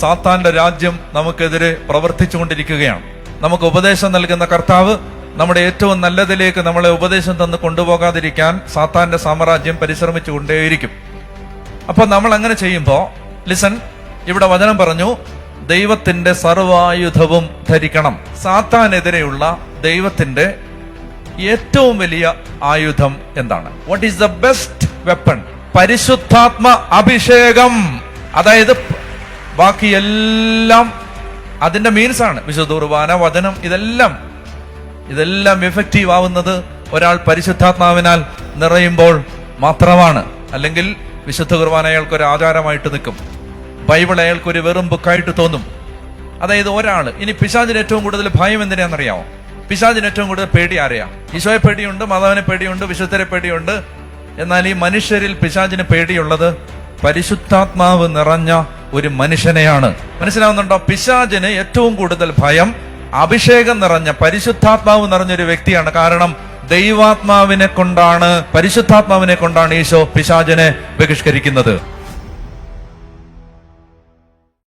സാത്താന്റെ രാജ്യം നമുക്കെതിരെ പ്രവർത്തിച്ചുകൊണ്ടിരിക്കുകയാണ്. നമുക്ക് ഉപദേശം നൽകുന്ന കർത്താവ് നമ്മുടെ ഏറ്റവും നല്ലതിലേക്ക് നമ്മളെ ഉപദേശം തന്ന് കൊണ്ടുപോകാതിരിക്കാൻ സാത്താന്റെ സാമ്രാജ്യം പരിശ്രമിച്ചുകൊണ്ടേയിരിക്കും. അപ്പൊ നമ്മൾ അങ്ങനെ ചെയ്യുമ്പോ ലിസൺ, ഇവിടെ വചനം പറഞ്ഞു, ദൈവത്തിന്റെ സർവായുധവും ധരിക്കണം. സാത്താനെതിരെയുള്ള ദൈവത്തിന്റെ ഏറ്റവും വലിയ ആയുധം എന്താണ്? What is the best weapon? പരിശുദ്ധാത്മ അഭിഷേകം. അതായത് ബാക്കിയെല്ലാം അതിന്റെ മീൻസ് ആണ്. വിശുദ്ധ കുർബാന, വചനം, ഇതെല്ലാം എഫക്റ്റീവ് ആവുന്നത് ഒരാൾ പരിശുദ്ധാത്മാവിനാൽ നിറയുമ്പോൾ മാത്രമാണ്. അല്ലെങ്കിൽ വിശുദ്ധ കുർബാന അയാൾക്കൊരു ആചാരമായിട്ട് നിൽക്കും, ബൈബിൾ അയാൾക്കൊരു വെറും ബുക്കായിട്ട് തോന്നും. അതായത് ഒരാൾ ഇനി പിശാചിന് ഏറ്റവും കൂടുതൽ ഭയം എന്തിനാണെന്നറിയാമോ? പിശാചിന് ഏറ്റവും കൂടുതൽ പേടി ആരെയാ? ഈശോയെ പേടിയുണ്ട്, മാതാവിനെ പേടിയുണ്ട്, വിശുദ്ധരെ പേടിയുണ്ട്. എന്നാൽ ഈ മനുഷ്യരിൽ പിശാചിന് പേടിയുള്ളത് പരിശുദ്ധാത്മാവ് നിറഞ്ഞ ഒരു മനുഷ്യനെയാണ്. മനസ്സിലാവുന്നുണ്ടോ? പിശാചിന് ഏറ്റവും കൂടുതൽ ഭയം അഭിഷേകം നിറഞ്ഞ, പരിശുദ്ധാത്മാവ് നിറഞ്ഞൊരു വ്യക്തിയാണ്. കാരണം പരിശുദ്ധാത്മാവിനെ കൊണ്ടാണ് ഈശോ പിശാചിനെ ബഹിഷ്കരിക്കുന്നത്.